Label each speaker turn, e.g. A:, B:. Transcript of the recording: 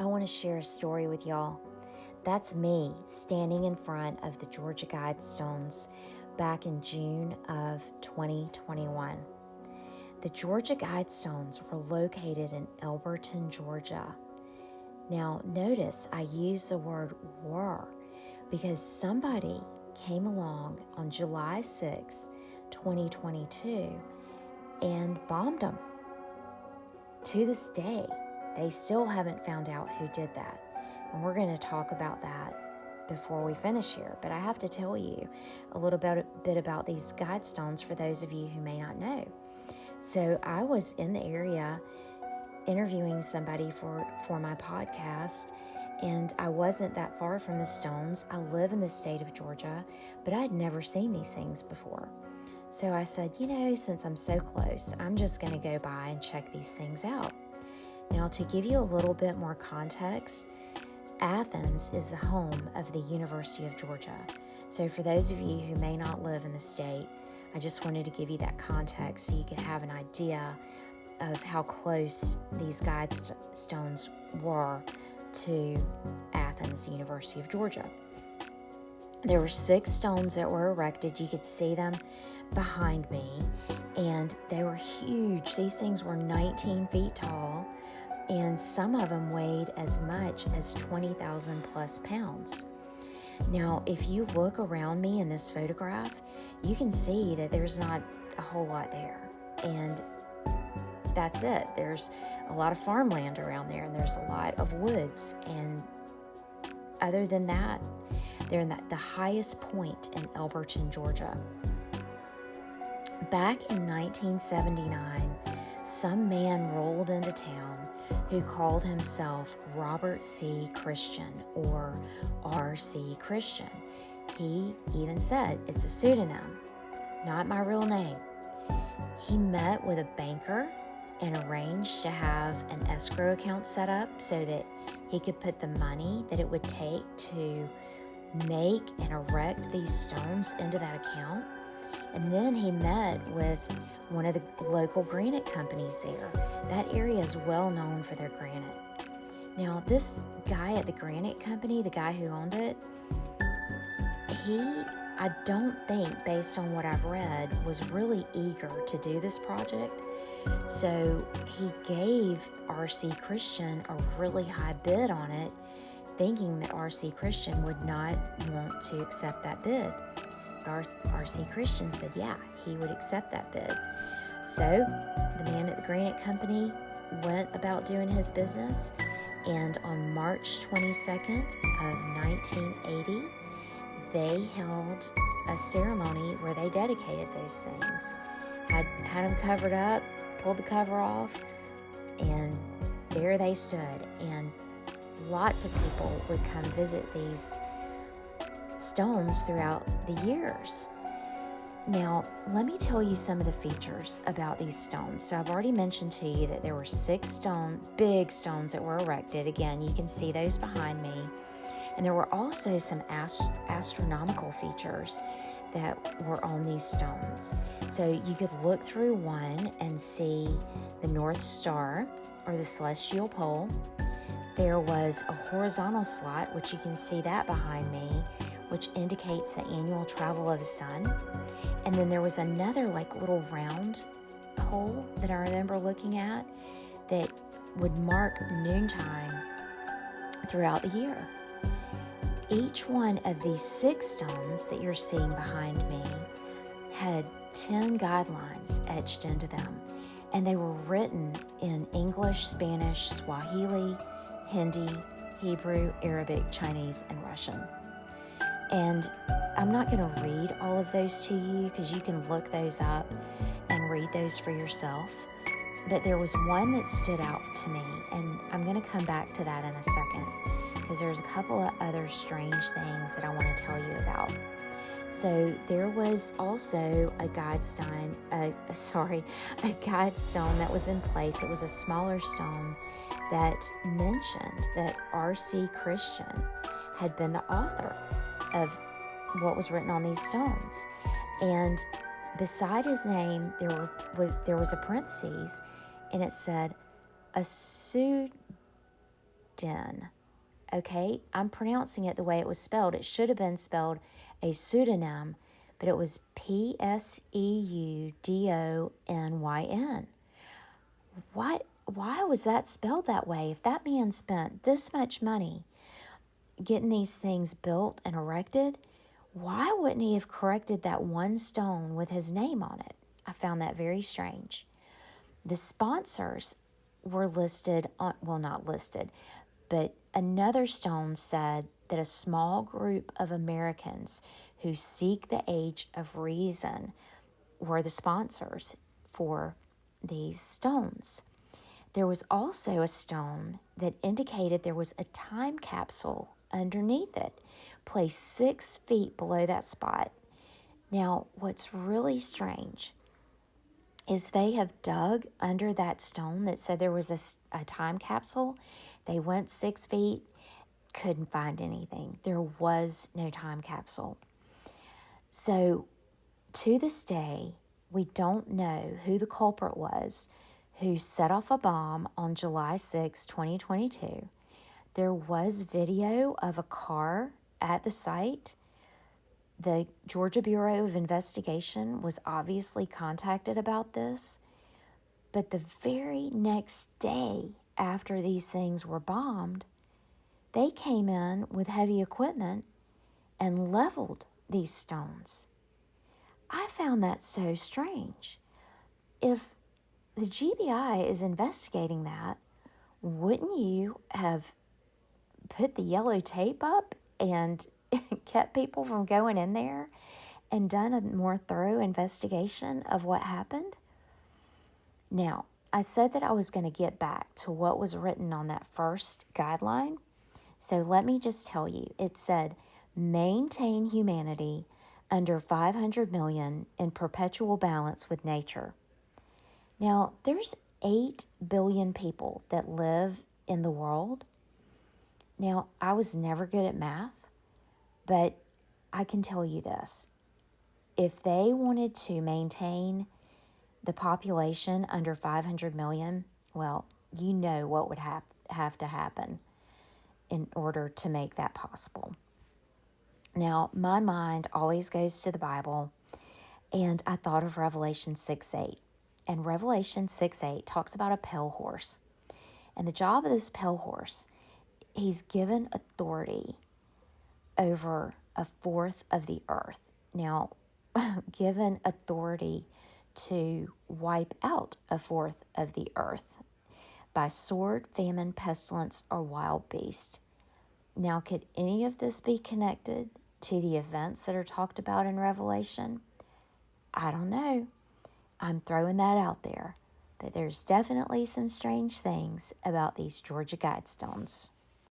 A: I want to share a story with y'all. That's me standing in front of the Georgia Guidestones back in June of 2021. The Georgia Guidestones were located in Elberton, Georgia. Now, notice I use the word were because somebody came along on July 6, 2022 and bombed them. To this day, they still haven't found out who did that. And we're going to talk about that before we finish here. But I have to tell you a little bit about these Guidestones for those of you who may not know. So I was in the area interviewing somebody for my podcast, and I wasn't that far from the stones. I live in the state of Georgia, but I'd never seen these things before. So I said, since I'm so close, I'm just going to go by and check these things out. Now, to give you a little bit more context, Athens is the home of the University of Georgia. So for those of you who may not live in the state, I just wanted to give you that context so you could have an idea of how close these Guidestones were to Athens, the University of Georgia. There were 6 stones that were erected. You could see them behind me, and they were huge. These things were 19 feet tall, and some of them weighed as much as 20,000 plus pounds. Now, if you look around me in this photograph, you can see that there's not a whole lot there, and that's it. There's a lot of farmland around there, and there's a lot of woods, and other than that, they're in the highest point in Elberton, Georgia. Back in 1979, some man rolled into town who called himself Robert C. Christian, or R.C. Christian. He even said, it's a pseudonym, not my real name. He met with a banker and arranged to have an escrow account set up so that he could put the money that it would take to make and erect these stones into that account. And then he met with one of the local granite companies there. That area is well known for their granite. Now, this guy at the granite company, the guy who owned it, I don't think, based on what I've read, was really eager to do this project. So he gave R.C. Christian a really high bid on it, thinking that R.C. Christian would not want to accept that bid. But R.C. Christian said, yeah, he would accept that bid. So the man at the granite company went about doing his business, and on March 22nd of 1980, they held a ceremony where they dedicated those things. Had them covered up, pulled the cover off, and there they stood. And lots of people would come visit these stones throughout the years. Now, let me tell you some of the features about these stones. So I've already mentioned to you that there were 6 big stones that were erected. Again, you can see those behind me. And there were also some astronomical features that were on these stones. So you could look through one and see the North Star, or the celestial pole. There was a horizontal slot, which you can see that behind me, which indicates the annual travel of the sun. And then there was another little round hole that I remember looking at that would mark noontime throughout the year. Each one of these 6 stones that you're seeing behind me had 10 guidelines etched into them, and they were written in English, Spanish, Swahili, Hindi, Hebrew, Arabic, Chinese, and Russian. And I'm not going to read all of those to you because you can look those up and read those for yourself. But there was one that stood out to me, and I'm going to come back to that in a second because there's a couple of other strange things that I want to tell you about. So there was also a guidestone that was in place. It was a smaller stone that mentioned that R.C. Christian had been the author of what was written on these stones. And beside his name, there was a parentheses, and it said, a pseudonym den. Okay, I'm pronouncing it the way it was spelled. It should have been spelled a pseudonym, but it was Pseudonyn. Why was that spelled that way? If that man spent this much money getting these things built and erected, why wouldn't he have corrected that one stone with his name on it? I found that very strange. The sponsors were listed on, well, not listed, but another stone said that a small group of Americans who seek the age of reason were the sponsors for these stones. There was also a stone that indicated there was a time capsule underneath it, placed 6 feet below that spot. Now, what's really strange is they have dug under that stone that said there was a time capsule. They went 6 feet, couldn't find anything. There was no time capsule. So to this day, we don't know who the culprit was who set off a bomb on July 6, 2022. There was video of a car at the site. The Georgia Bureau of Investigation was obviously contacted about this, but the very next day after these things were bombed, they came in with heavy equipment and leveled these stones. I found that so strange. If the GBI is investigating that, wouldn't you have put the yellow tape up and kept people from going in there and done a more thorough investigation of what happened? Now, I said that I was going to get back to what was written on that first guideline. So let me just tell you, it said, maintain humanity under 500 million in perpetual balance with nature. Now, there's 8 billion people that live in the world. Now, I was never good at math, but I can tell you this. If they wanted to maintain the population under 500 million, well, you know what would have to happen in order to make that possible. Now, my mind always goes to the Bible, and I thought of Revelation 6:8. And Revelation 6:8 talks about a pale horse. And the job of this pale horse, he's given authority over a fourth of the earth. Now, given authority to wipe out a fourth of the earth by sword, famine, pestilence, or wild beast. Now, could any of this be connected to the events that are talked about in Revelation? I don't know. I'm throwing that out there. But there's definitely some strange things about these Georgia Guidestones.